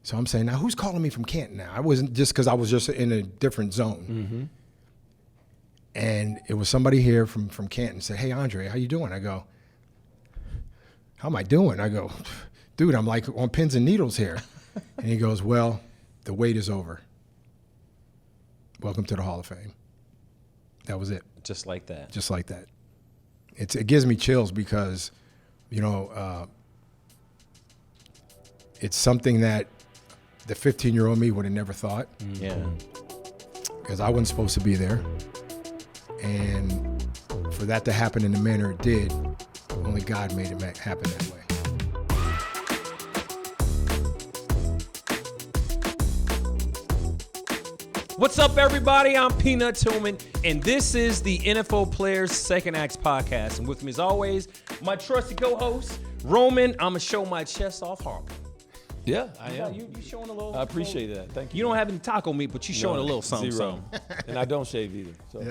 So I'm saying, now who's calling me from Canton now? I wasn't just because I was just in a different zone. Mm-hmm. And it was somebody here from Canton said, hey, Andre, how you doing? I go, how am I doing? I go, dude, I'm like on pins and needles here. And he goes, well, the wait is over. Welcome to the Hall of Fame. That was it. Just like that. Just like that. It gives me chills because, it's something that the 15-year-old me would have never thought. Yeah. Because I wasn't supposed to be there. And for that to happen in the manner it did, only God made it happen that way. What's up, everybody? I'm Peanut Tillman, and this is the NFL Players Second Acts podcast. And with me, as always, my trusty co-host, Roman. I'm going to show my chest off Harper. Yeah, I am. You showing a little. I appreciate that. Thank you. You don't have any taco meat, but you showing a little something. Zero. And I don't shave either. So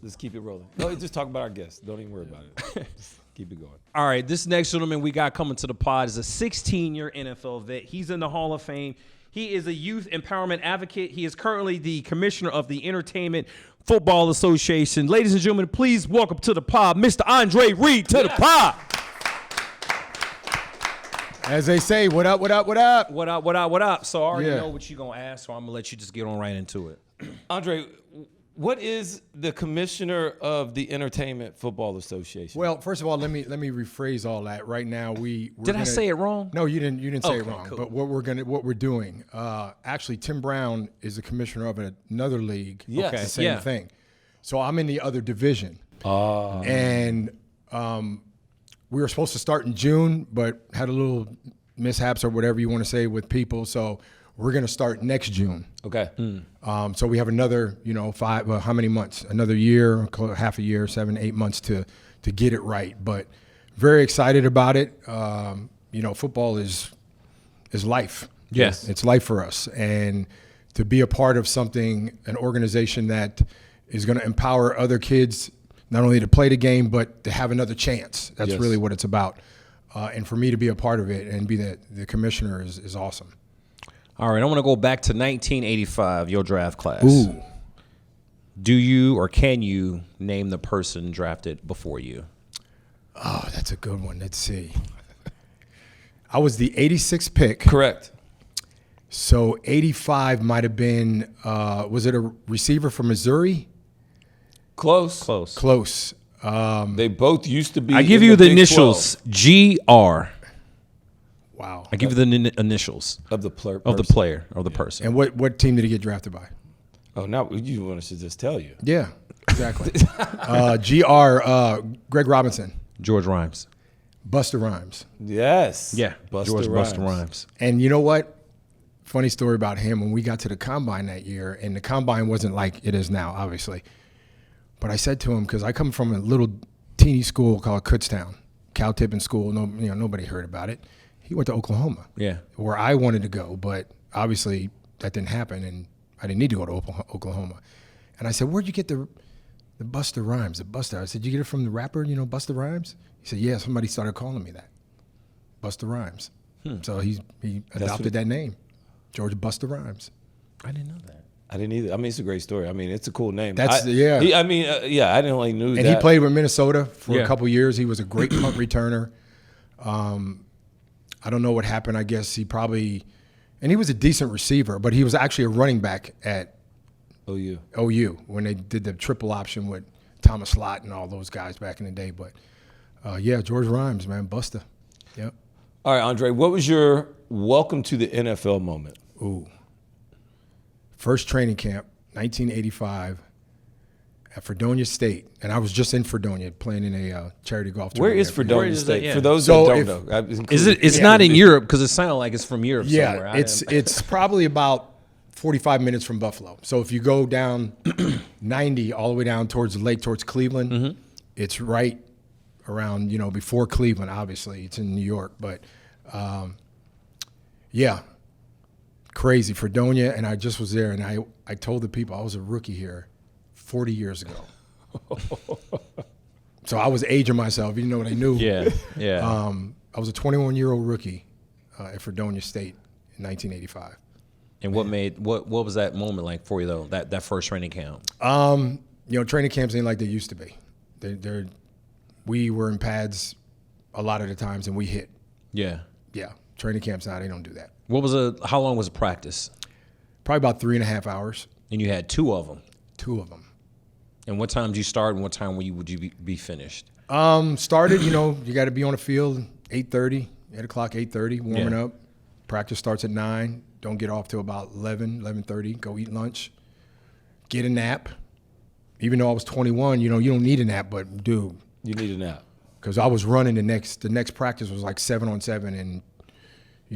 let's keep it rolling. No, just talk about our guests. Don't even worry about it. Just keep it going. All right, this next gentleman we got coming to the pod is a 16-year NFL vet. He's in the Hall of Fame. He is a youth empowerment advocate. He is currently the commissioner of the Entertainment Football Association. Ladies and gentlemen, please welcome to the pod, Mr. Andre Reed to the pod. As they say, what up, what up, what up? What up, what up, what up? So I already know what you're going to ask, so I'm going to let you just get on right into it. Andre, what is the commissioner of the Entertainment Football Association? Well, first of all, let me rephrase all that. Right now, Did I say it wrong? No, you didn't say it wrong. Cool. But what we're doing, actually, Tim Brown is the commissioner of another league. Yes. The same thing. So I'm in the other division. And we were supposed to start in June, but had a little mishaps or whatever you want to say with people. So we're going to start next June. Okay. So we have another, 5, how many months? Another year, half a year, 7, 8 months to get it right. But very excited about it. Football is life. Yes. It's life for us. And to be a part of something, an organization that is going to empower other kids not only to play the game, but to have another chance. That's really what it's about. And for me to be a part of it and be the commissioner is awesome. All right, I want to go back to 1985, your draft class. Ooh. Do you or can you name the person drafted before you? Oh, that's a good one. Let's see. I was the 86th pick. Correct. So 85 might have been, was it a receiver from Missouri? Close. Close. They both used to be. I give you the initials, 12. GR. Wow. I give you the initials of the player. Of the person. And what team did he get drafted by? Oh, now you want us to just tell you. Yeah, exactly. Greg Robinson. George Rhymes. Buster Rhymes. Yes. Yeah, Buster Rhymes. And you know what? Funny story about him. When we got to the Combine that year, and the Combine wasn't like it is now, obviously. But I said to him, because I come from a little teeny school called Kutztown, Cal Tippin School. Nobody heard about it. He went to Oklahoma, where I wanted to go, but obviously that didn't happen, and I didn't need to go to Oklahoma. And I said, where'd you get the Buster Rhymes, the Buster? I said, you get it from the rapper, Buster Rhymes? He said, yeah, somebody started calling me that, Buster Rhymes. So he adopted that name, George Buster Rhymes. I didn't know that. I didn't either. I mean, it's a great story. I mean, it's a cool name. I didn't only knew that. And he played with Minnesota for a couple years. He was a great punt returner. I don't know what happened. I guess and he was a decent receiver, but he was actually a running back at OU when they did the triple option with Thomas Lott and all those guys back in the day. But George Rhymes, man, Buster. Yep. All right, Andre, what was your welcome to the NFL moment? Ooh. First training camp, 1985, at Fredonia State. And I was just in Fredonia playing in a charity golf tournament. Where is Fredonia State? Yeah. For those that don't know. It's not in Europe because it sounded like it's from Europe somewhere. It's probably about 45 minutes from Buffalo. So if you go down 90 all the way down towards the lake, towards Cleveland, it's right around, before Cleveland, obviously. It's in New York. But, crazy. Fredonia, and I just was there, and I told the people I was a rookie here 40 years ago. So I was aging myself, you know what I knew. Yeah. I was a 21-year-old rookie at Fredonia State in 1985. And what was that moment like for you though? That first training camp. Training camps ain't like they used to be. We were in pads a lot of the times, and we hit. Yeah. Yeah. Training camps now, they don't do that. How long was a practice? Probably about 3.5 hours. And you had 2 of them. 2 of them. And what time did you start, and what time would you be finished? Started, you got to be on the field 8:30, 8 o'clock, 8:30, warming up. Practice starts at 9. Don't get off till about 11:30. Go eat lunch. Get a nap. Even though I was 21, you don't need a nap, but dude. You need a nap. Because I was running the next practice was like 7-on-7 and,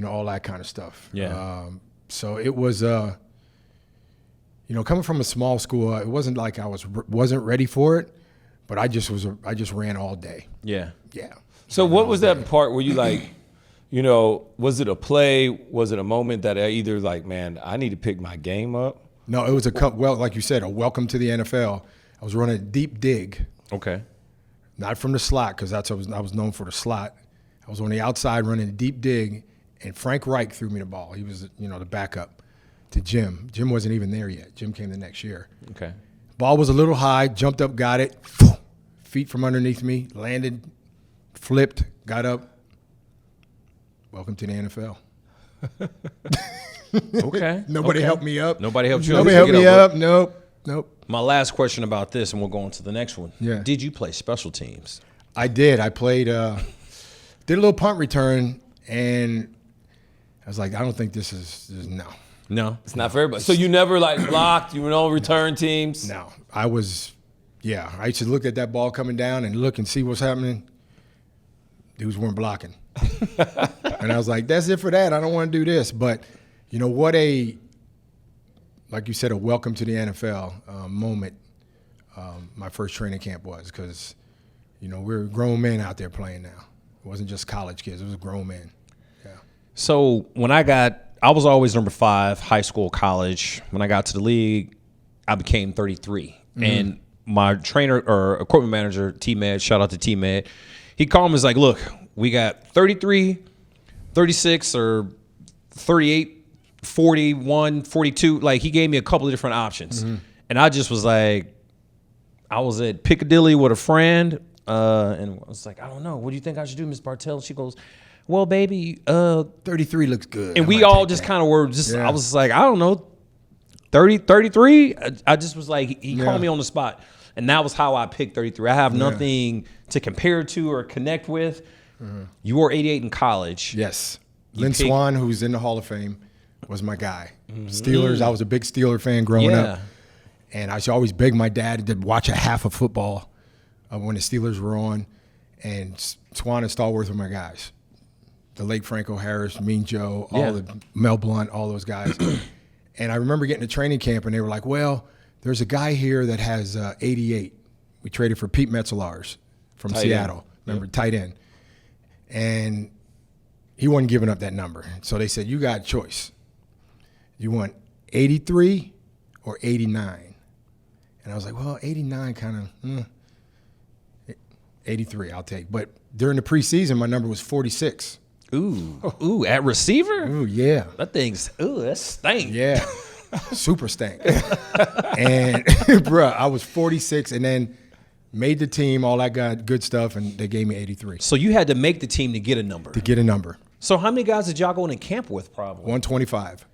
all that kind of stuff. Yeah. So it was, coming from a small school, it wasn't like I wasn't ready for it, but I just ran all day. Yeah. Yeah. So what was that part where you like, was it a play? Was it a moment that I either like, man, I need to pick my game up? No, it was like you said, a welcome to the NFL. I was running a deep dig. Okay. Not from the slot, because I was known for the slot. I was on the outside running a deep dig, and Frank Reich threw me the ball. He was, the backup to Jim. Jim wasn't even there yet. Jim came the next year. Okay. Ball was a little high, jumped up, got it. Feet from underneath me, landed, flipped, got up. Welcome to the NFL. Okay. Nobody helped me up. Nobody helped you. Nobody helped me up. Nope. My last question about this, and we'll go on to the next one. Yeah. Did you play special teams? I did. I played, did a little punt return, and I was like, I don't think this is no. No. It's not for everybody. So you never like blocked, you were on return teams? No. I used to look at that ball coming down and look and see what's happening. Dudes weren't blocking. And I was like, that's it for that. I don't want to do this. But what like you said, a welcome to the NFL moment my first training camp was, because, we're grown men out there playing now. It wasn't just college kids. It was grown men. Yeah. So when I was always number 5, high school, college. When I got to the league, I became 33. Mm-hmm. And my trainer or equipment manager, T-Med, shout out to T-Med, he called me and was like, look, we got 33, 36, or 38, 41, 42. Like, he gave me a couple of different options. Mm-hmm. And I just was like, I was at Piccadilly with a friend, and I was like, I don't know. What do you think I should do, Miss Bartell? She goes, well, baby, 33 looks good. And we all just kind of were just, I was like, I don't know, 30, 33. I just was like, he called me on the spot. And that was how I picked 33. I have nothing to compare to or connect with. Mm-hmm. You were 88 in college. Yes. Lynn Swann, who's in the Hall of Fame, was my guy. Mm-hmm. Steelers, I was a big Steeler fan growing up. And I used to always beg my dad to watch a half of football when the Steelers were on. And Swann and Stallworth were my guys. The late Franco Harris, Mean Joe, Mel Blount, all those guys. And I remember getting to training camp, and they were like, well, there's a guy here that has 88. We traded for Pete Metzelaars from Seattle. Remember, tight end. And he wasn't giving up that number. So they said, you got a choice. You want 83 or 89? And I was like, well, 89 kind of, 83 I'll take. But during the preseason, my number was 46. Ooh, at receiver? Ooh, yeah. That stank. Yeah, super stank. And, bruh, I was 46 and then made the team, all that good stuff, and they gave me 83. So you had to make the team to get a number? To get a number. So how many guys did y'all go in camp with probably? 125.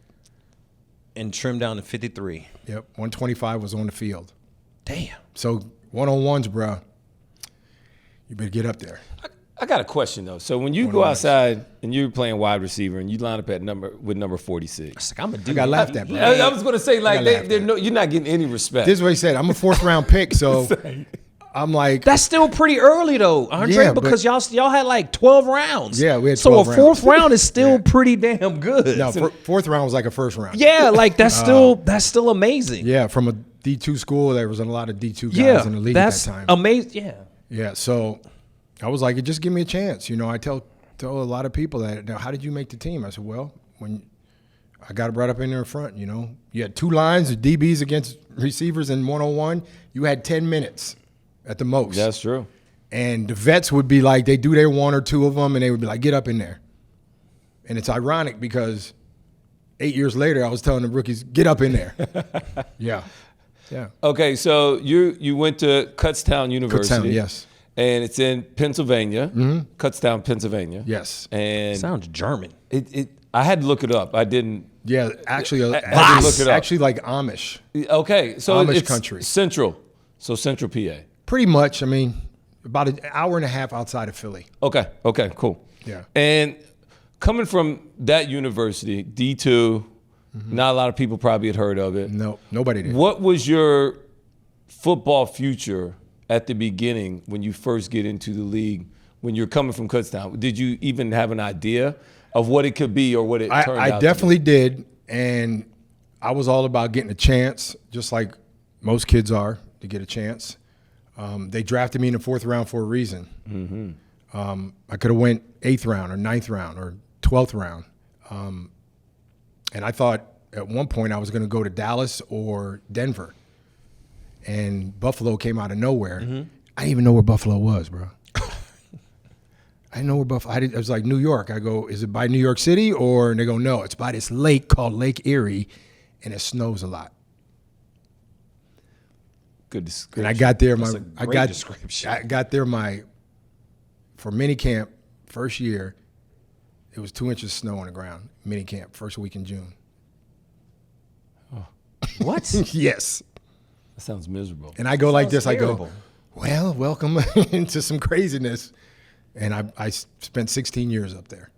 And trimmed down to 53. Yep, 125 was on the field. Damn. So one-on-ones, bruh, you better get up there. I got a question though. So when you go outside and you're playing wide receiver and you line up at number 46, I'm a dude. I got laughed at, bro. I was going to say like you're not getting any respect. This is what he said. I'm a 4th round pick, so I'm like, that's still pretty early though, Andre, because y'all had like 12 rounds. Yeah, we had 12 rounds. So a 4th round is still pretty damn good. No, 4th round was like a 1st round. Yeah, like that's still amazing. Yeah, from a D2 school, there was a lot of D2 guys in the league at that time. Amazing. Yeah. Yeah, so I was like, just give me a chance. I tell a lot of people that, now, how did you make the team? I said, well, when I got brought up in there in front, you had 2 lines of DBs against receivers in 1-on-1. You had 10 minutes at the most. That's true. And the vets would be like, they do their 1 or 2 of them, and they would be like, get up in there. And it's ironic because 8 years later, I was telling the rookies, get up in there. Yeah. Okay, so you went to Kutztown University. Kutztown, yes. And it's in Pennsylvania, Kutztown, Pennsylvania. Yes. And Sounds German. I had to look it up. I didn't. Yeah, actually, I had to look it up. actually like Amish. Okay, so Amish it's country. Central. So Central PA. Pretty much. I mean, about an hour and a half outside of Philly. Okay, cool. Yeah. And coming from that university, D2, not a lot of people probably had heard of it. No, nobody did. What was your football future at the beginning when you first get into the league, when you're coming from Kutztown? Did you even have an idea of what it could be or what it turned out I definitely did, and I was all about getting a chance, just like most kids are, to get a chance. They drafted me in the 4th round for a reason. I could have went 8th round or 9th round or 12th round. And I thought at one point I was going to go to Dallas or Denver. And Buffalo came out of nowhere. I didn't even know where Buffalo was, bro. I didn't know where Buffalo. I was like, New York. I go, is it by New York City? And they go, no, it's by this lake called Lake Erie, and it snows a lot. Good description. And I got there. Description. I got there. For mini camp, first year, it was 2 inches of snow on the ground. Mini camp, first week in June. What? Yes. That sounds miserable. And I go like this. terrible. I go, well, welcome into some craziness. And I spent 16 years up there.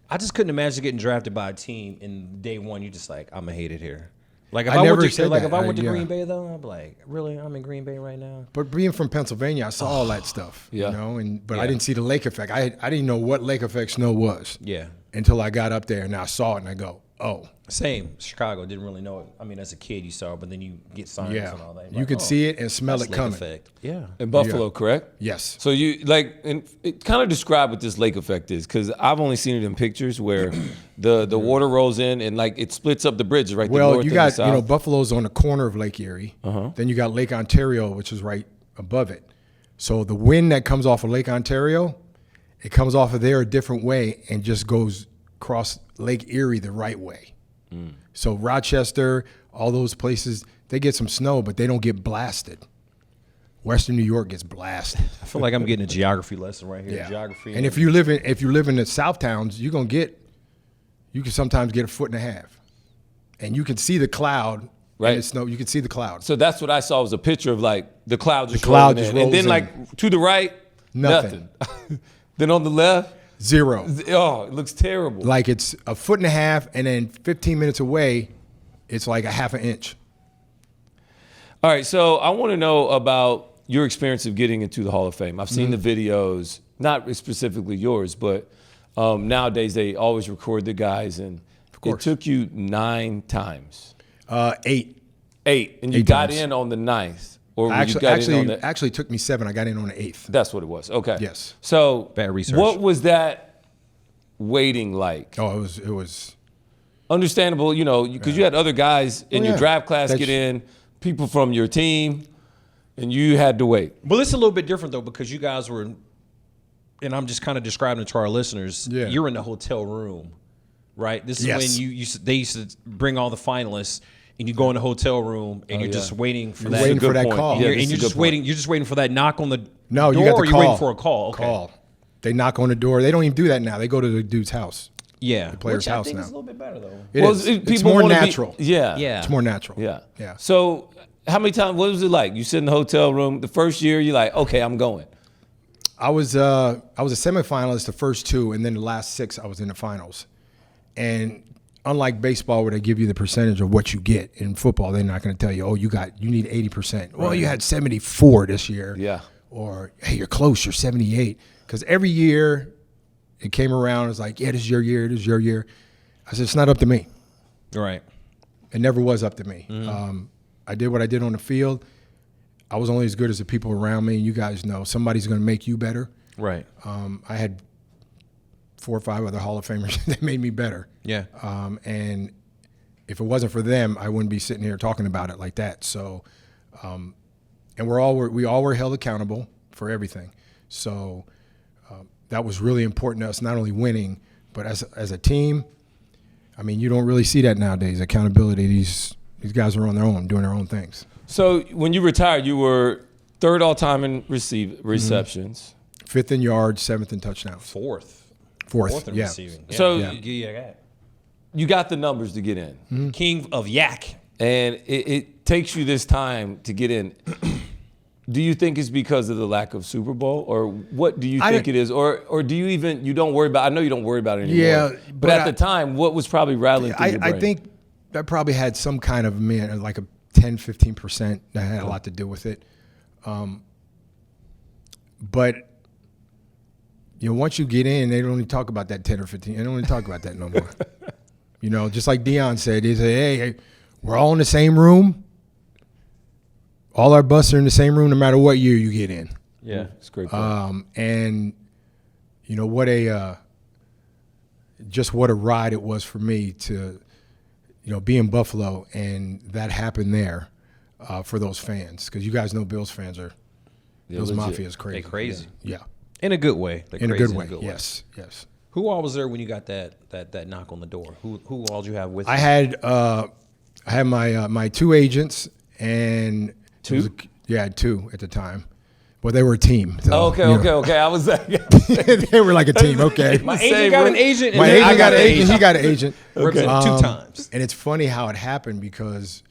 I just couldn't imagine getting drafted by a team in day one. You just like, I'm gonna hate it here. Like if I I, never went to said like that. if I went to Yeah. Green Bay though, I'd be like, really? I'm in Green Bay right now. But being from Pennsylvania, I saw all that stuff. Yeah. You know, but Yeah. I didn't see the lake effect. I didn't know what lake effect snow was. Yeah. Until I got up there and I saw it and I go, oh. Same. Chicago didn't really know it. I mean, as a kid you saw it, but then you get signs Yeah. and all that. You could see it and smell that's it lake coming. effect. Yeah. In Buffalo, correct? Yes. So you and it kind of describe what this lake effect is, because I've only seen it in pictures where the water rolls in and like it splits up the bridges, right? The Well, north you and got, the south. Buffalo's on the corner of Lake Erie. Then you got Lake Ontario, which is right above it. So the wind that comes off of Lake Ontario, it comes off of there a different way and just goes across Lake Erie the right way. So Rochester, all those places, they get some snow, but they don't get blasted. Western New York gets blasted. I feel like I'm getting a geography lesson right here. Yeah. Geography. And if you live in the South towns, you can sometimes get a foot and a half. And you can see the cloud. Right. And it's snow. You can see the cloud. So that's what I saw was a picture of like the cloud just cloud rolling just in. And then rolls like to the right, Nothing. nothing. Then on the left, Zero. oh, it looks terrible. Like it's a foot and a half, and then 15 minutes away, it's like a half an inch. All right, so I want to know about your experience of getting into the Hall of Fame. I've seen the videos, not specifically yours, but nowadays they always record the guys, and it took you 9 times. 8. 8, and you 8 got times. in on the 9th. Or you Actually, got in on the, actually took me 7. I got in on the 8th. that's what it was. Okay. Yes. So Bad research. what was that waiting like? Oh, it was. Understandable, because you had other guys in your yeah. draft class That's- get in, people from your team, and you had to wait. Well, it's a little bit different though because you guys were, and I'm just kind of describing it to our listeners. Yeah. You're in the hotel room, right? This is Yes. when they used to bring all the finalists, and you go in the hotel room, and you're just waiting for that. waiting for Good that point. call. And Yeah, you're, this and is you're a just good waiting. point. You're just waiting for that knock on the No, door, you got the or you're call. waiting for a call. Okay. Call. They knock on the door. They don't even do that now. They go to the dude's house. Yeah, The player's which I house think now. is a little bit better though. It Well, is. it- It's people more wanna be- natural. Yeah. Yeah. It's more natural. Yeah. Yeah. So how many times, what was it like? You sit in the hotel room, the first year, you're like, okay, I'm going. I was a semifinalist the first 2, and then the last 6 I was in the finals. And unlike baseball, where they give you the percentage of what you get, in football they're not going to tell you, oh, you need 80%. Well, you had 74 this year. Yeah. Or hey, you're close, you're 78. Because every year it came around, it's like, yeah, this is your year, this is your year. I said, it's not up to me. Right. It never was up to me. I did what I did on the field. I was only as good as the people around me. And you guys know somebody's going to make you better. Right. I had 4 or 5 other Hall of Famers that made me better. Yeah. And if it wasn't for them, I wouldn't be sitting here talking about it like that. So, and we all were held accountable for everything. So that was really important to us, not only winning, but as a team. I mean, you don't really see that nowadays. Accountability. These guys are on their own, doing their own things. So when you retired, you were third all-time in receptions. Fifth in yards, seventh in touchdowns. Fourth in yeah. receiving. Yeah. So you got the numbers to get in. King of Yak. And it takes you this time to get in. Do you think it's because of the lack of Super Bowl, or what do you think it is, or do you even, you don't worry about? I know you don't worry about it anymore. Yeah, but at the time, what was probably rattling through your brain? I think that probably had some kind of like a 10-15% that had a lot to do with it. But once you get in, they don't even talk about that 10 or 15. They don't even talk about that no more. Just like Deion said, they say, hey, we're all in the same room. All our buses are in the same room no matter what year you get in. Yeah, it's great. And what a ride it was for me to, be in Buffalo, and that happened there for those fans, because you guys know Bills fans are, Bills Mafia is crazy. They crazy. Yeah. In a good way. In a good way. Yes. Who all was there when you got that knock on the door? Who all did you have with you? I had my two agents and two at the time. Well, they were a team. So, okay. I was that. They were like a team. Okay. My agent got an agent. And my agent got an agent. He got an agent. Okay. 2 times. And it's funny how it happened, because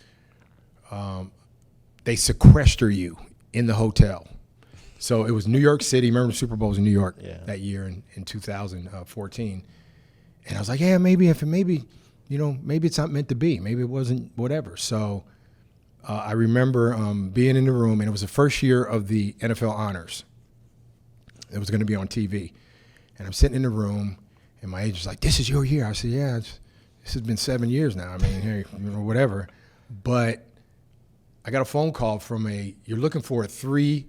they sequester you in the hotel. So it was New York City. Remember the Super Bowl was in New York that year in 2014. And I was like, yeah, maybe it's not meant to be. Maybe it wasn't, whatever. So I remember being in the room, and it was the first year of the NFL Honors. It was going to be on TV. And I'm sitting in the room, and my agent's like, this is your year. I said, yeah, this has been 7 years now. I mean, hey, whatever. But I got a phone call from you're looking for a 330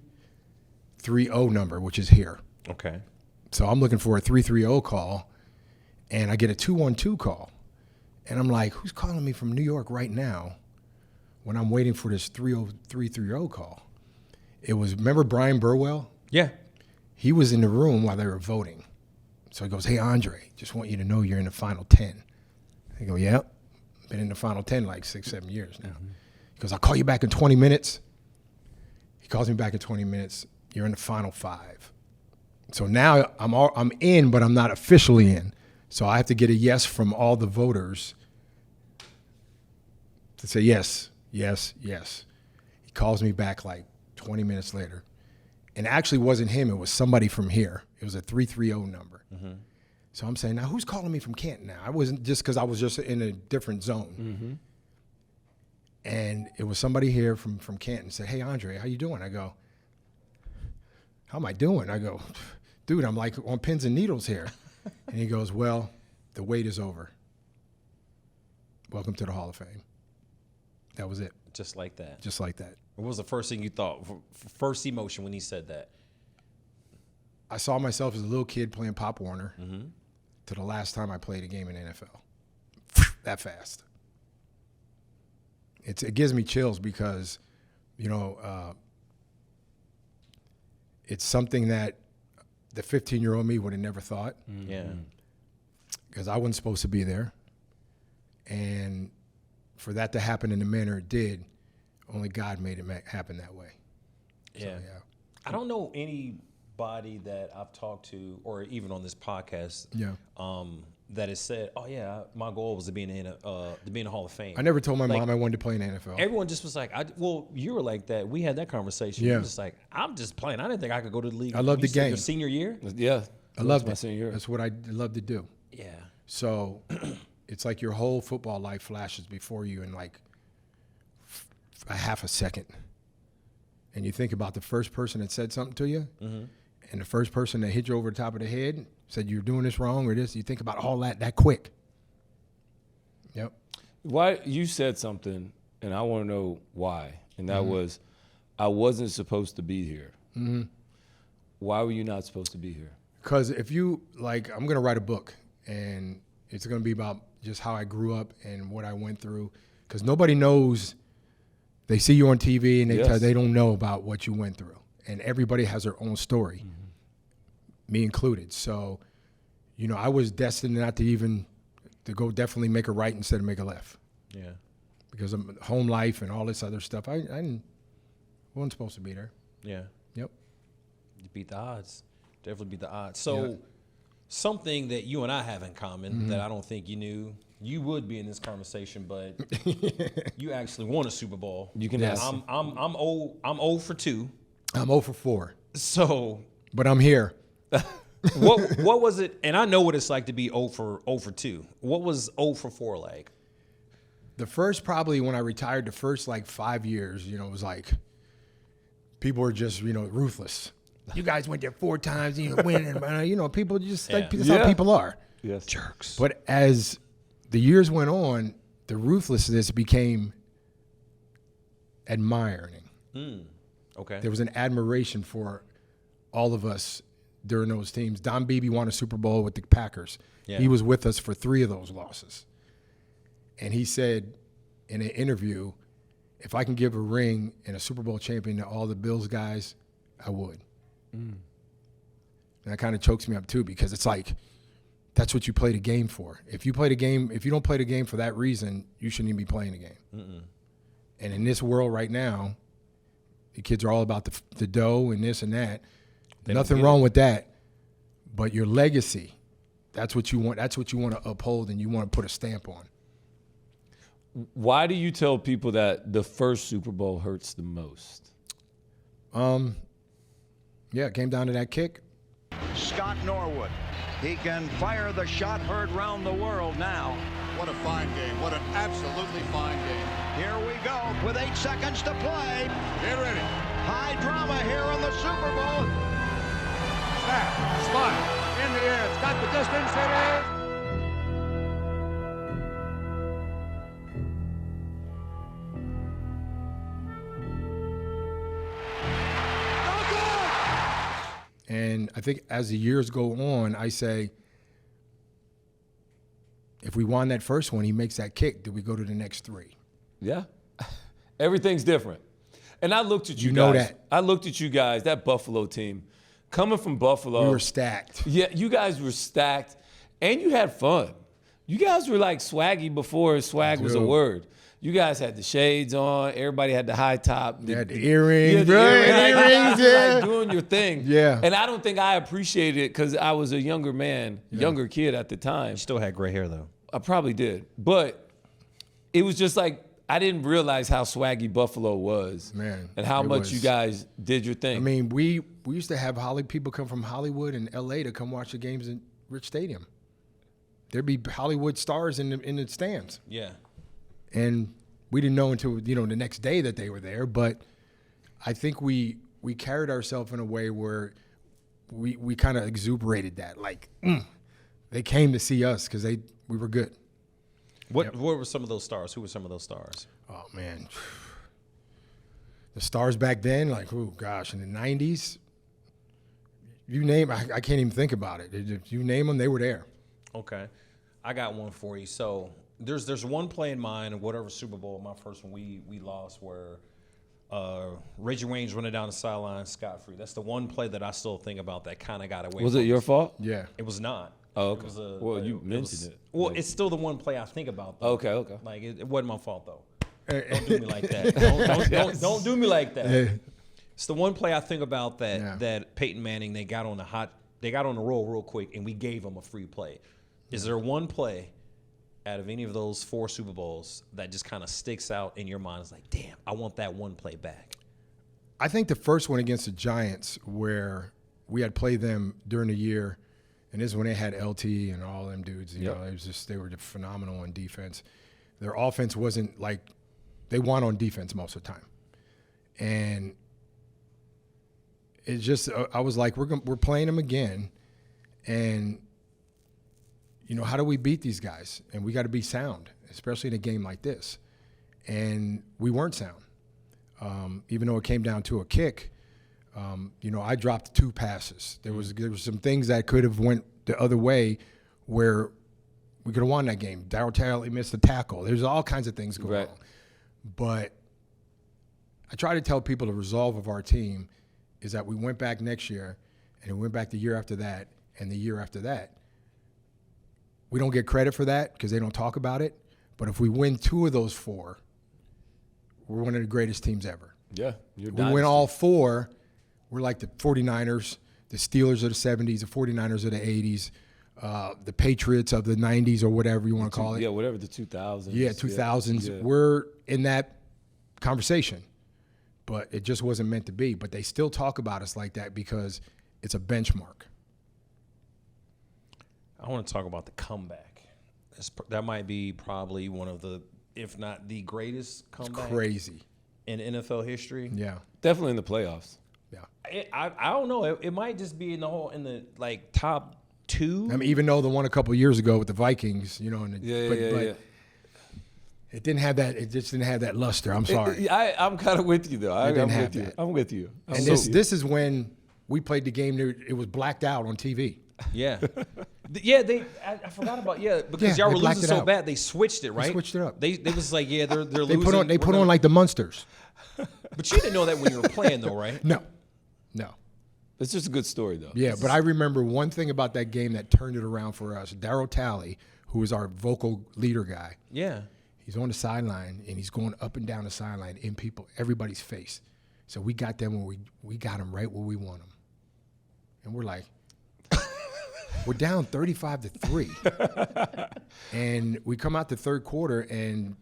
number, which is here. Okay. So I'm looking for a 330 call, and I get a 212 call. And I'm like, who's calling me from New York right now when I'm waiting for this 330 call? It was, remember Brian Burwell? Yeah. He was in the room while they were voting. So he goes, hey, Andre, just want you to know you're in the final 10. I go, yeah, been in the final 10 like 6-7 years now. Mm-hmm. He goes, I'll call you back in 20 minutes. He calls me back in 20 minutes. You're in the final 5. So now I'm in, but I'm not officially in. So I have to get a yes from all the voters to say yes, yes, yes. He calls me back like 20 minutes later. And it actually wasn't him. It was somebody from here. It was a 330 number. Mm-hmm. So I'm saying, now who's calling me from Canton now? I wasn't, just because I was just in a different zone. Mm-hmm. And it was somebody here from Canton said, hey, Andre, how you doing? I go, how am I doing? I go, dude, I'm like on pins and needles here. And he goes, well, the wait is over. Welcome to the Hall of Fame. That was it. Just like that. Just like that. What was the first thing you thought, first emotion when he said that? I saw myself as a little kid playing Pop Warner to the last time I played a game in the NFL. That fast. It gives me chills because, it's something that the 15-year-old me would have never thought. Mm-hmm. Yeah. Because I wasn't supposed to be there. And for that to happen in the manner it did, only God made it happen that way. Yeah. So, yeah. I don't know anybody that I've talked to, or even on this podcast, that has said, "Oh yeah, my goal was to be in the Hall of Fame." I never told my mom I wanted to play in the NFL. Everyone just was like, "Well, you were like that." We had that conversation. Yeah. You were just like, "I'm just playing. I didn't think I could go to the league." I love the game. Your senior year? Yeah, I loved my it. senior year. That's what I love to do. Yeah. So, it's like your whole football life flashes before you in like a half a second, and you think about the first person that said something to you. Mm-hmm. And the first person that hit you over the top of the head said you're doing this wrong or this, you think about all that quick. Yep. Why you said something, and I want to know why, and that was, I wasn't supposed to be here. Mm-hmm. Why were you not supposed to be here? Because if you, like, I'm going to write a book, and it's going to be about just how I grew up and what I went through, because nobody knows. They see you on TV, and they don't know about what you went through. And everybody has their own story, me included. So, I was destined not to even to go definitely make a right instead of make a left. Yeah. Because of home life and all this other stuff. I wasn't supposed to be there. Yeah. Yep. You beat the odds. Definitely beat the odds. So something that you and I have in common that I don't think you knew you would be in this conversation, but you actually won a Super Bowl. You can Yes. ask. I'm 0 for 2. I'm 0 for 4. So But I'm here. what was it? And I know what it's like to be 0 for 2. What was 0 for 4 like? The first, probably when I retired, the first like 5 years, it was like people were just, ruthless. You guys went there 4 times, winning. People just like that's how people are. Yes. Jerks. But as the years went on, the ruthlessness became admiring. Okay. There was an admiration for all of us during those teams. Don Beebe won a Super Bowl with the Packers. Yeah. He was with us for 3 of those losses. And he said in an interview, if I can give a ring and a Super Bowl champion to all the Bills guys, I would. And that kind of chokes me up too, because it's like, that's what you play the game for. If you don't play the game for that reason, you shouldn't even be playing the game. And in this world right now, the kids are all about the dough and this and that. Nothing wrong with that. But your legacy, that's what you want. That's what you want to uphold and you want to put a stamp on. Why do you tell people that the first Super Bowl hurts the most? Yeah, it came down to that kick. Scott Norwood. He can fire the shot heard round the world now. What a fine game. What an absolutely fine game. Here we go with 8 seconds to play. Get ready. High drama here in the Super Bowl. Snap. Slide. In the air. It's got the distance. It is. And I think as the years go on, I say, if we won that first one, he makes that kick, do we go to the next 3? Yeah. Everything's different. And I looked at you know guys. that. I looked at you guys, that Buffalo team. Coming from Buffalo. We were stacked. Yeah, you guys were stacked. And you had fun. You guys were like swaggy before swag was a word. You guys had the shades on. Everybody had the high top. You had the earrings, Yeah, the bro. earrings, Yeah. like doing your thing. Yeah. And I don't think I appreciated it because I was a younger man, younger kid at the time. You still had gray hair though. I probably did. But it was just like, I didn't realize how swaggy Buffalo was. Man, and how it much was. you guys did your thing. I mean, we used to have people come from Hollywood and L.A. to come watch the games in Rich Stadium. There'd be Hollywood stars in the stands. Yeah. And we didn't know until, the next day that they were there. But I think we carried ourselves in a way where we kind of exuberated that. Like, they came to see us because we were good. What were some of those stars? Who were some of those stars? Oh, man. The stars back then, like, oh, gosh, in the 90s, you name I can't even think about it. If you name them, they were there. Okay. I got one for you. So there's one play in mind, whatever Super Bowl, my first one we lost, where Reggie Wayne's running down the sideline scot-free. That's the one play that I still think about that kind of got away was from it your us. fault? Yeah. It was not. Oh, okay. It was Well, you mentioned it. Well, Like- it's still the one play I think about, though. Okay. Like, it wasn't my fault, though. Don't do me like that. Don't do me like that. Yeah. It's the one play I think about that Yeah. that Peyton Manning, they got on the roll real quick, and we gave them a free play. Is there one play out of any of those 4 Super Bowls that just kind of sticks out in your mind? It's like, damn, I want that one play back. I think the first one against the Giants, where we had played them during the year, and this is when they had LT and all them dudes. You know, it was just they were just phenomenal on defense. Their offense wasn't like they won on defense most of the time, and it's just I was like, we're playing them again, and how do we beat these guys? And we got to be sound, especially in a game like this. And we weren't sound. Even though it came down to a kick, I dropped 2 passes. There was some things that could have went the other way where we could have won that game. Darryl Taylor missed a tackle. There's all kinds of things going on. But I try to tell people the resolve of our team is that we went back next year, and we went back the year after that, and the year after that. we don't get credit for that because they don't talk about it. But if we win 2 of those 4, we're one of the greatest teams ever. Yeah. You're If we win all 4, we're like the 49ers, the Steelers of the 70s, the 49ers of the 80s, the Patriots of the 90s or whatever you want to call it. Yeah, whatever the 2000s. Yeah, 2000s. Yeah. We're in that conversation, but it just wasn't meant to be. But they still talk about us like that because it's a benchmark. I want to talk about the comeback. That might be probably one of the, if not the greatest comeback Crazy. in NFL history. Yeah. Definitely in the playoffs. Yeah. I don't know. It might just be in the like top 2. I mean, even though the one a couple of years ago with the Vikings, you know, and Yeah. it didn't have that. It just didn't have that luster. I'm sorry. I'm kind of with you, though. didn't I'm have with you. that. I'm with you. And this is when we played the game. It was blacked out on TV. Yeah. I forgot about because Yeah, y'all they were blacked losing it so out. bed they switched it, right? switched it up. They was like, they're They losing. put on like the Munsters. But you didn't know that when you were playing though, right? No. It's just a good story, though. Yeah, but I remember one thing about that game that turned it around for us. Daryl Talley, who was our vocal leader guy, Yeah. he's on the sideline and he's going up and down the sideline in everybody's face. So we got them where we got them right where we want them, and we're like, we're down 35-3, and we come out the third quarter and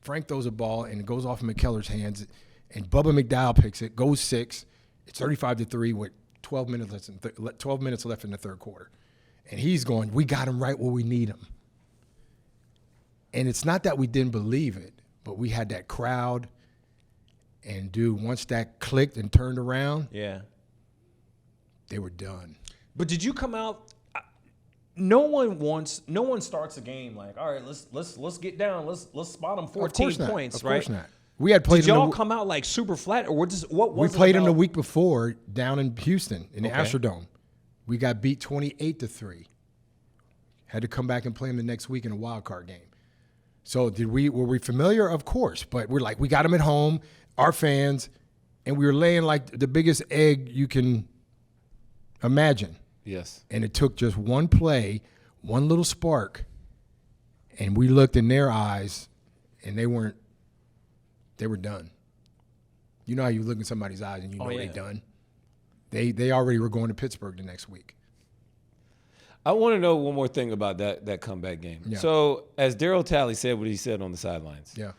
Frank throws a ball and it goes off in McKellar's hands, and Bubba McDowell picks it, goes 6. It's 35-3 with 12 minutes left in the third quarter. And he's going, we got him right where we need him. And it's not that we didn't believe it, but we had that crowd. And, dude, once that clicked and turned around, Yeah. they were done. But did you come out? No one starts a game like, all right, let's get down, let's spot them 14 points, Of right? course not. We had played Did y'all come out like super flat, or what was we played it him the about? week before down in Houston in the Okay. Astrodome. We got beat 28-3. Had to come back and play him the next week in a wild card game. So were we familiar? Of course, but we're like, we got him at home, our fans, and we were laying like the biggest egg you can imagine. Yes. And it took just one play, one little spark, and we looked in their eyes, and they were done. You know how you look in somebody's eyes and you know yeah. they're done? They already were going to Pittsburgh the next week. I want to know one more thing about that comeback game. Yeah. So, as Daryl Talley said what he said on the sidelines, Yeah.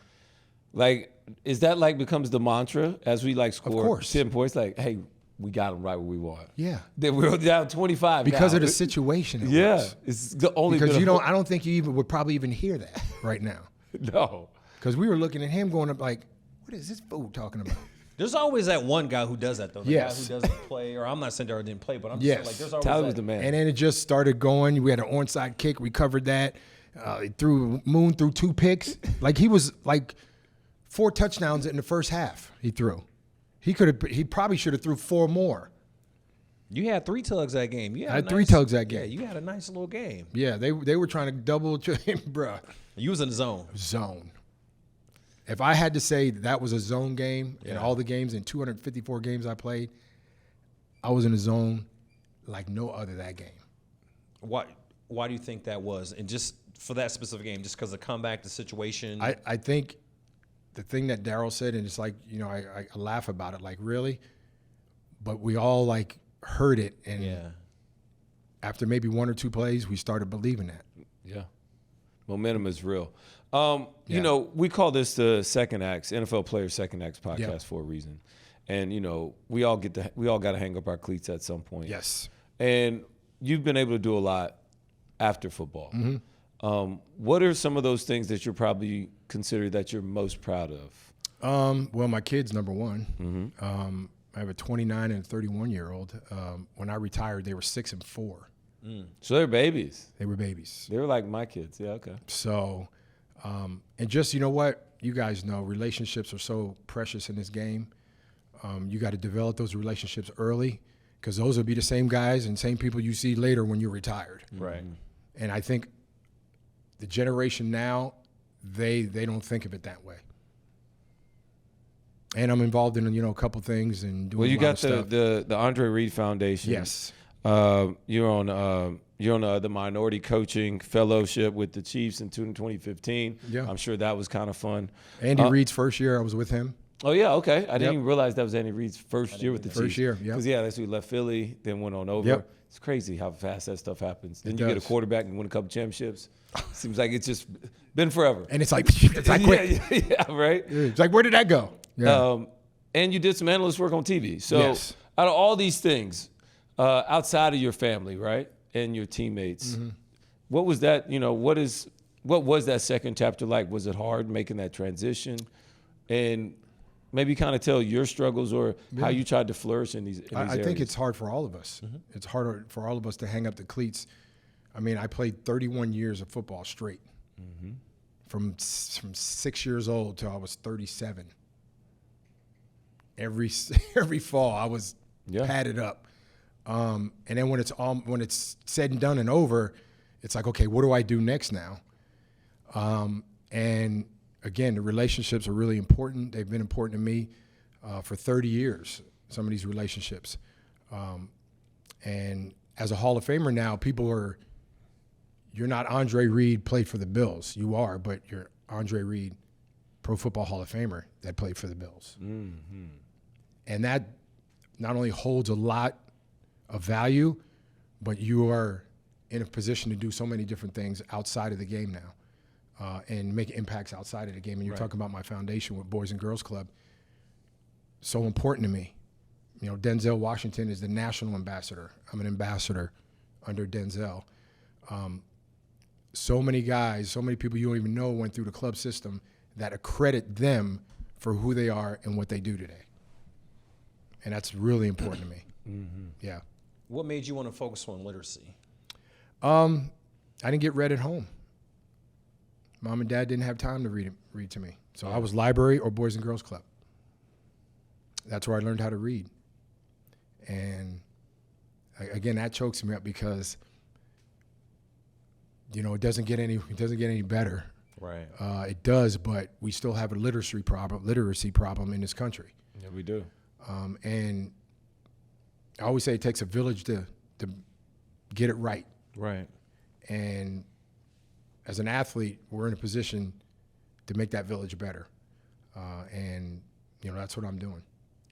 like, is that like becomes the mantra as we like score course. 10 points? Like, hey, we got them right where we want. Yeah. We're down 25 Because now. of the situation. It Yeah, was. it's the only Because bit of- I don't think you would probably even hear that right now. No. Because we were looking at him going up like, what is this fool talking about? There's always that one guy who does that though. The Yes. guy who doesn't play, or I'm not saying Daryl didn't play, but I'm just Yes. saying like there's always Tyler that. was the man. And then it just started going. We had an onside kick. We covered that. Moon threw 2 picks. Like he was like 4 touchdowns in the first half he threw. He probably should have threw 4 more. You had 3 tugs that game. You I had 3 tugs that game. Yeah, you had a nice little game. Yeah, they were trying to double, bruh. You was in the zone. Zone. If I had to say that was a zone game in all the games, in 254 games I played, I was in a zone like no other that game. Why do you think that was? And just for that specific game, just because the comeback, the situation. I think the thing that Daryl said, and it's like, you know, I laugh about it, like, really? But we all, like, heard it, and yeah. after maybe 1 or 2 plays, we started believing that. Yeah. Momentum is real. Yeah. You know, we call this the Second Acts, NFL Players Second Acts podcast Yeah. for a reason. And, you know, we all got to hang up our cleats at some point. Yes. And you've been able to do a lot after football. Mm-hmm. What are some of those things that you're probably consider that you're most proud of? Well, my kids, number one. Mm-hmm. I have a 29 and a 31-year-old. When I retired, they were 6 and 4. So they're babies. They were babies. They were like my kids. Yeah, okay. So, and just, you know what? You guys know relationships are so precious in this game. You got to develop those relationships early, because those will be the same guys and same people you see later when you're retired. Right. And I think the generation now, they don't think of it that way. And I'm involved in, you know, a couple things and doing Well, you a lot got of stuff. the Andre Reed Foundation. Yes. You're on the minority coaching fellowship with the Chiefs in 2015. Yeah. I'm sure that was kind of fun. Andy Reid's first year, I was with him. Oh, yeah, okay. I didn't even realize that was Andy Reid's first year with the Chiefs. First year, yeah. Because, that's who left Philly, then went on over. Yep. It's crazy how fast that stuff happens. Then It you get a does. quarterback and win a couple championships. Seems like it's just been forever. And it's like quick. Yeah, right? It's like, where did that go? Yeah. And you did some analyst work on TV. So Yes. out of all these things, outside of your family, right, and your teammates, what was that, what was that second chapter like? Was it hard making that transition? And maybe kind of tell your struggles or how you tried to flourish in these I areas. think it's hard for all of us. It's harder for all of us to hang up the cleats. I mean, I played 31 years of football straight, from 6 years old till I was 37. Every fall, I was padded up. And then when it's said and done and over, it's like, okay, what do I do next now? And again, the relationships are really important. They've been important to me for 30 years, some of these relationships. And as a Hall of Famer now, you're not Andre Reed, played for the Bills. You are, but you're Andre Reed, Pro Football Hall of Famer that played for the Bills. Mm-hmm. And that not only holds a lot of value, but you are in a position to do so many different things outside of the game now. And make impacts outside of the game. And you're talking about my foundation with Boys and Girls Club. So important to me. Denzel Washington is the national ambassador. I'm an ambassador under Denzel. So many guys, so many people you don't even know went through the club system that accredit them for who they are and what they do today. And that's really important to me. Mm-hmm. Yeah. What made you want to focus on literacy? I didn't get read at home. Mom and Dad didn't have time to read to me. So I was library or Boys and Girls Club. That's where I learned how to read. And again, that chokes me up because it doesn't get any better. Right. It does, but we still have a literacy problem in this country. Yeah, we do. And I always say it takes a village to get it right. Right. And as an athlete, we're in a position to make that village better. And that's what I'm doing.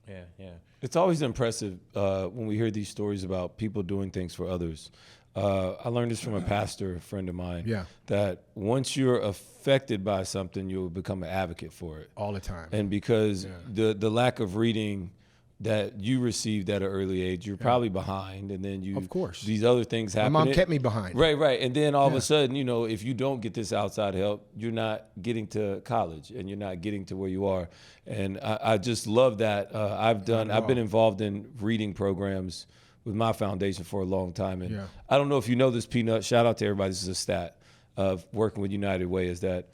Yeah. It's always impressive when we hear these stories about people doing things for others. I learned this from a pastor, a friend of mine, that once you're affected by something, you'll become an advocate for it. All the time. And because the lack of reading that you received at an early age, you're probably behind, and then of course, these other things happen. My mom kept me behind. Right. And then all of a sudden, if you don't get this outside help, you're not getting to college and you're not getting to where you are. And I just love that. I've been involved in reading programs with my foundation for a long time. And I don't know if you know this, Peanut, shout out to everybody. This is a stat of working with United Way, is that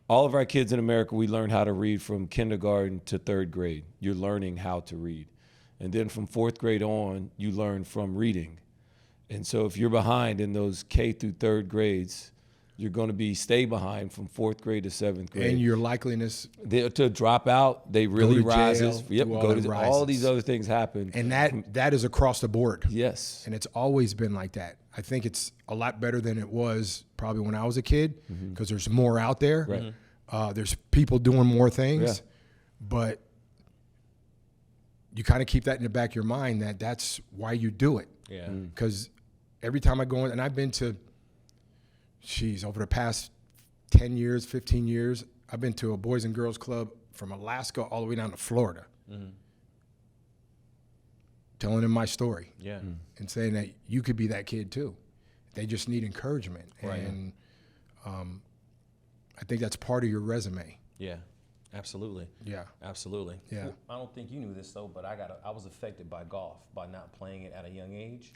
all of our kids in America, we learn how to read from kindergarten to third grade. You're learning how to read. And then from fourth grade on, you learn from reading. And so if you're behind in those K through third grades, you're going to stay behind from fourth grade to seventh grade. And your likeliness to drop out, they really rises. Yep, all these other things happen. And that is across the board. Yes. And it's always been like that. I think it's a lot better than it was probably when I was a kid, because there's more out there. Right. There's people doing more things. But you kind of keep that in the back of your mind that's why you do it. Yeah. Because every time I go in, and I've been to, over the past 10 years, 15 years, I've been to a Boys and Girls Club from Alaska all the way down to Florida. Telling them my story. Yeah. And saying that you could be that kid too. They just need encouragement. Right. And I think that's part of your resume. Yeah. Absolutely. Yeah. Absolutely. Yeah. I don't think you knew this though, but I was affected by golf by not playing it at a young age.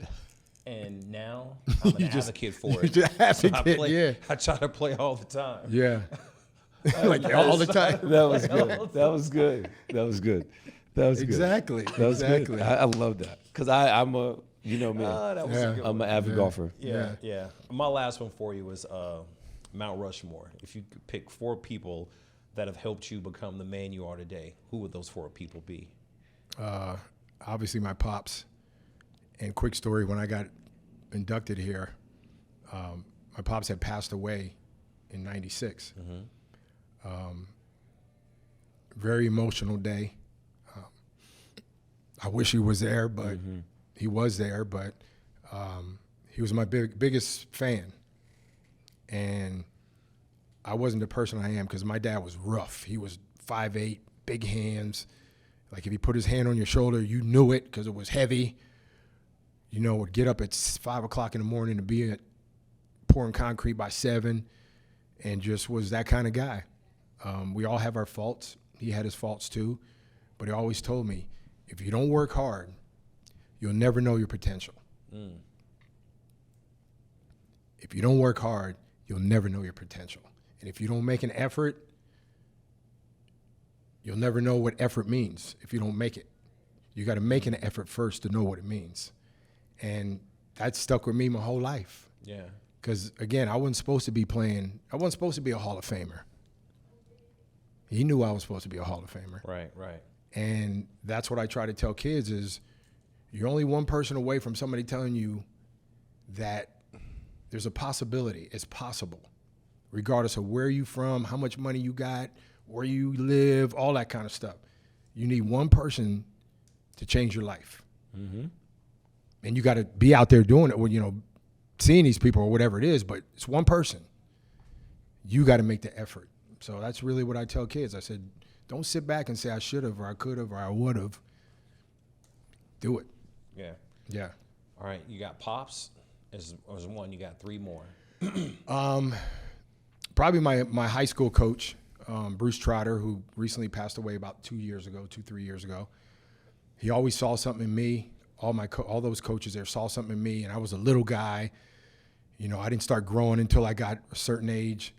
And now I'm an advocate for it. I try to play all the time. Yeah. Like all the time. That was good. That was good. That was good. That was exactly. Good. That was exactly. Good. I love that because I'm a, me. That was a good I'm one. an avid golfer. Yeah. My last one for you was Mount Rushmore. If you could pick 4 people that have helped you become the man you are today, who would those 4 people be? Obviously my pops. And quick story, when I got inducted here, my pops had passed away in 96. Very emotional day. I wish he was there, but he was there, but he was my biggest fan. And I wasn't the person I am because my dad was rough. He was 5'8", big hands. Like if he put his hand on your shoulder, you knew it because it was heavy. You know, would get up at 5 o'clock in the morning to be pouring concrete by 7, and just was that kind of guy. We all have our faults. He had his faults too, but he always told me, if you don't work hard, you'll never know your potential. If you don't work hard, you'll never know your potential. And if you don't make an effort, you'll never know what effort means if you don't make it. You got to make an effort first to know what it means. And that stuck with me my whole life. Yeah. Because, again, I wasn't supposed to be a Hall of Famer. He knew I was supposed to be a Hall of Famer. Right, right. And that's what I try to tell kids is you're only one person away from somebody telling you that there's a possibility. It's possible, regardless of where you from, how much money you got, where you live, all that kind of stuff. You need one person to change your life. And you got to be out there doing it, or, you know, seeing these people or whatever it is, but it's one person. You got to make the effort. So that's really what I tell kids. I said, don't sit back and say I should have or I could have or I would have. Do it. Yeah. Yeah. All right. You got Pops as one. You got 3 more. Probably my high school coach, Bruce Trotter, who recently passed away about 3 years ago. He always saw something in me. All those coaches there saw something in me, and I was a little guy. You know, I didn't start growing until I got a certain age,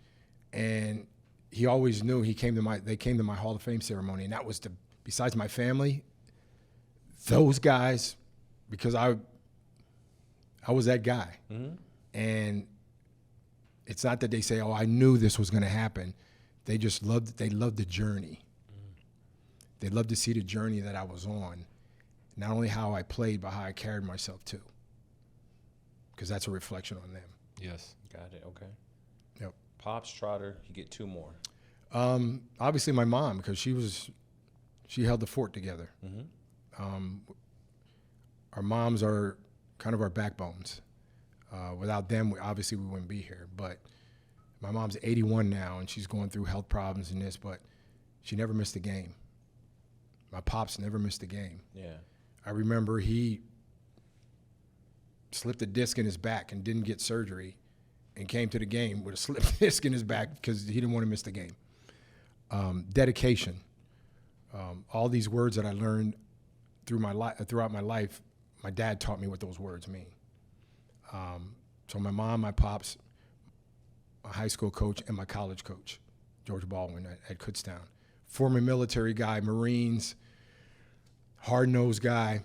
and he always knew. They came to my Hall of Fame ceremony, and that was besides my family, those guys, because I was that guy. And it's not that they say, oh, I knew this was going to happen. They just loved the journey. They loved to see the journey that I was on. Not only how I played, but how I carried myself too. Because that's a reflection on them. Yes. Got it. Okay. Yep. Pops, Trotter, you get 2 more. Obviously my mom, because she held the fort together. Our moms are kind of our backbones. Without them, we wouldn't be here. But my mom's 81 now, and she's going through health problems and this, but she never missed a game. My pops never missed a game. Yeah. I remember he slipped a disc in his back and didn't get surgery and came to the game with a slipped disc in his back because he didn't want to miss the game. Dedication. All these words that I learned throughout my life, my dad taught me what those words mean. So my mom, my pops, my high school coach, and my college coach, George Baldwin at Kutztown. Former military guy, Marines, hard-nosed guy.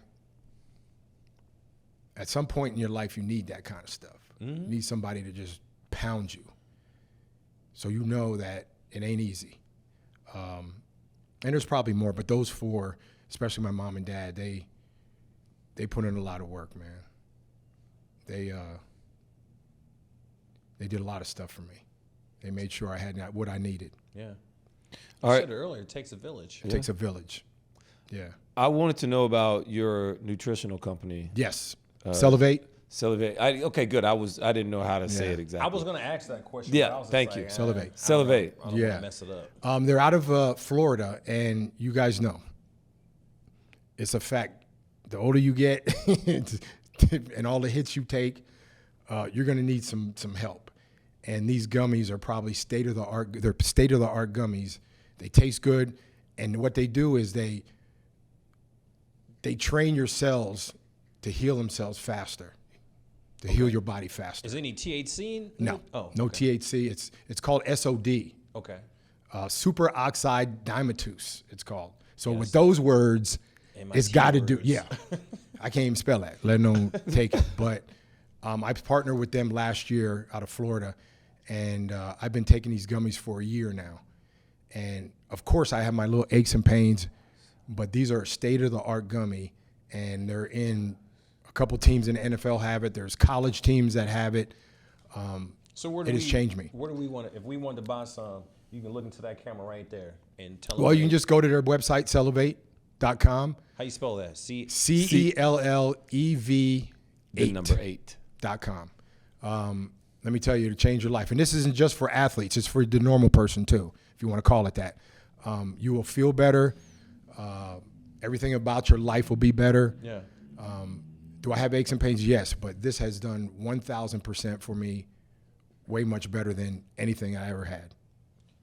At some point in your life, you need that kind of stuff. You need somebody to just pound you. So you know that it ain't easy. And there's probably more, but those 4, especially my mom and dad, they put in a lot of work, man. They did a lot of stuff for me. They made sure I had what I needed. Yeah. All I right. said earlier, it takes a village. It takes a village. Yeah. I wanted to know about your nutritional company. Yes. Cellivate. Cellivate. Okay, good. I didn't know how to say it exactly. I was going to ask that question. Yeah, but I was just thank like, you. Cellivate. Cellivate. I don't want to mess it up. They're out of Florida, and you guys know. It's a fact. The older you get and all the hits you take, you're going to need some help. And these gummies are probably state-of-the-art. They're state-of-the-art gummies. They taste good, and what they do is they train your cells to heal themselves faster, to heal your body faster. Is any THC in No. it? Oh, No okay. THC. It's called SOD. Okay. Super oxide dimetuse, it's called. So Yes. with those words, MIT it's got to do, words. yeah. I can't even spell that, let alone take it. But I partnered with them last year out of Florida, and I've been taking these gummies for a year now. And, of course, I have my little aches and pains, but these are state-of-the-art gummy, and they're in a couple teams in the NFL have it. There's college teams that have it. So where It has changed me. Where do we want to? If we wanted to buy some, you can look into that camera right there and tell them. Well, you can just go to their website, cellevate.com. How you spell that? CELLEV8. The number 8. .com. Let me tell you, to change your life. And this isn't just for athletes. It's for the normal person, too, if you want to call it that. You will feel better. Everything about your life will be better. Yeah. Do I have aches and pains? Yes. But this has done 1,000% for me, way much better than anything I ever had.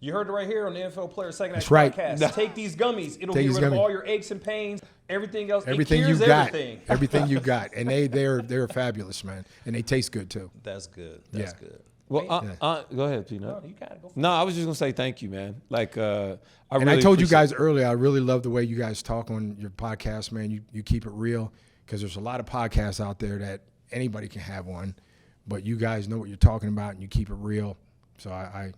You heard it right here on the NFL Player Second Act That's right. podcast. Take these gummies. It'll Take get these rid of gummies. all your aches and pains, everything else. Everything it you cures got. everything. Everything you got. And they're fabulous, man. And they taste good, too. That's good. That's Yeah. good. Well, go ahead, Peanut. No, you gotta go. No, I was just gonna say thank you, man. Like, I I told you guys earlier, I really love the way you guys talk on your podcast, man. You keep it real, because there's a lot of podcasts out there that anybody can have one, but you guys know what you're talking about and you keep it real. So I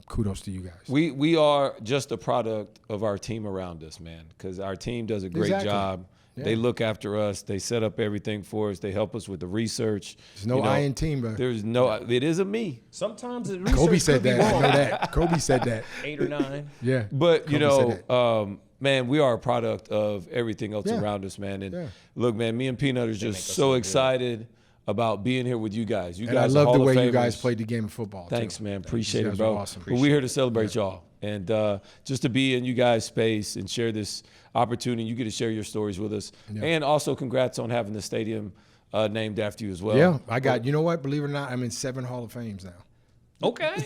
kudos to you guys. We are just a product of our team around us, man, because our team does a great Exactly. job. Yeah. They look after us. They set up everything for us. They help us with the research. There's no I in team, but There's no. It is a me. Sometimes the Kobe research said could be that. I wrong. know that. Kobe said that. 8 or 9. Yeah. But Kobe said that. man, we are a product of everything else Yeah. around us, man. And Yeah. look, man, me and Peanut are just so excited about being here with you guys. You And I guys are love the Hall of way you guys Famers. played the game of football. Thanks, too. man. Appreciate You it, guys bro. are awesome. But we're here to celebrate y'all. And just to be in you guys' space and share this opportunity, you get to share your stories with us. Yeah. And also congrats on having the stadium named after you as well. Yeah, I got. You know what? Believe it or not, I'm in 7 Hall of Fames now. Okay.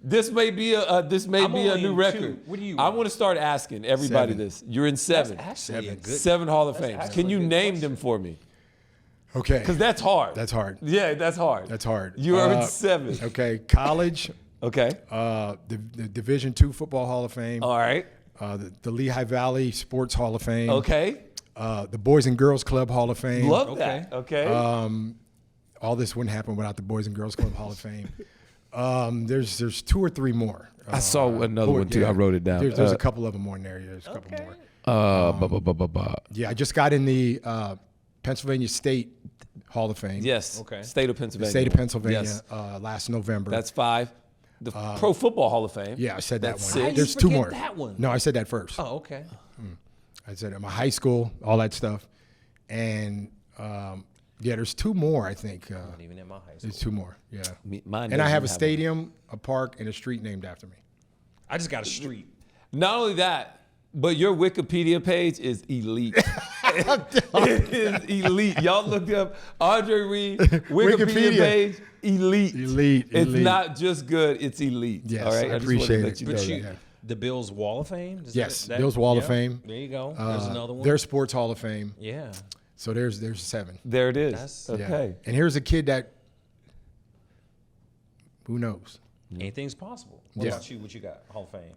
This may be a I'm new only in record. 2. What do you I want? want to start asking everybody 7. this. You're in 7. Actually, a good. 7 Hall of Fames. actually Can a you good name question. them for me? Okay. Because that's hard. That's hard. Yeah, that's hard. That's hard. You are in 7. Okay. College, Okay. the Division II Football Hall of Fame, All right. the Lehigh Valley Sports Hall of Fame, Okay. The Boys and Girls Club Hall of Fame. Love that. Okay. All this wouldn't happen without the Boys and Girls Club Hall of Fame. There's 2 or 3 more. I saw another one too. I wrote it down. There's a couple of them more in there. There's a couple more. Yeah, I just got in the Pennsylvania State Hall of Fame. Yes. Okay. State of Pennsylvania. State of Pennsylvania Yes. last November. That's 5. The Pro Football Hall of Fame. Yeah, I said that That's one. 6. How you There's 2 forget more. that one? No, I said that first. Oh, okay. I said my high school, all that stuff. And there's 2 more, I think. Not even in my high school. There's 2 more, yeah. Mine And I doesn't have a one. stadium, a park, and a street named after me. I just got a street. Not only that, but your Wikipedia page is elite. It is elite. Y'all look up Andre Reed Wikipedia page. Elite. Elite. It's elite. not just good. It's elite. Yes, all right. I just wanted to appreciate let it. you But know you- that. The Bills Wall of Fame? Is Yes, that- Bills Wall of yeah. Fame. There you go. There's another one. Their Sports Hall of Fame. Yeah. So there's 7. There it is. That's- Yeah. Okay. And here's a kid that, who knows? Anything's possible. What Yeah. about you? What you got? Hall of Fame.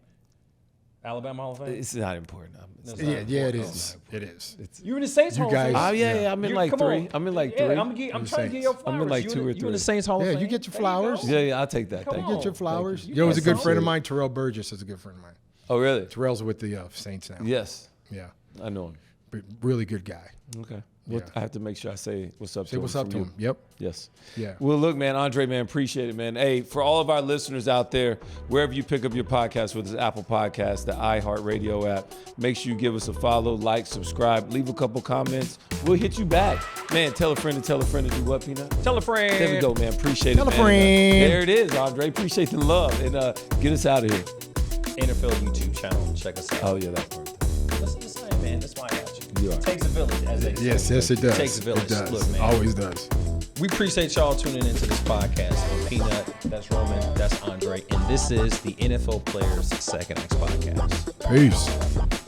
Alabama Hall of Fame? It's not important. It's That's not- not Yeah, it important. is. It is. You in the Saints You Hall guys- of Fame? Oh yeah, Yeah. I'm in You- like come 3. on. I'm in like Yeah, 3. I'm trying to get your Saints. flowers. I'm in like You 2 or You in 3. the Saints Hall of Yeah, Fame? you get your There flowers. go. Yeah, I'll take that. Come Thank on. you. Get your flowers. You Yo, was a got good friend something. of mine, Terrell Burgess is a good friend of mine. Oh really? Terrell's with the Saints now. Yes, Yeah. I know him. But really good guy. Okay. Well, Yeah. I have to make sure I say what's up Say to him. what's up from to you. him. Yep. Yes. Yeah. Well, look, man, Andre, man, appreciate it, man. Hey, for all of our listeners out there, wherever you pick up your podcast, whether it's Apple Podcasts, the iHeartRadio app, make sure you give us a follow, like, subscribe, leave a couple comments. We'll hit you back. Man, tell a friend to do what, Peanut? Tell a friend. There we go, man. Appreciate Tell it, a man. friend. There it is, Andre. Appreciate the love. And get us out of here. NFL YouTube channel. Check us out. Oh, yeah, that part. Listen to the same, man. That's why I got you. You are. It takes a village, as they say. Yes, it does. Takes a village. It does. Look, man. Always does. We appreciate y'all tuning into this podcast. I'm Peanut, that's Roman, that's Andre, and this is the NFL Players Second X Podcast. Peace.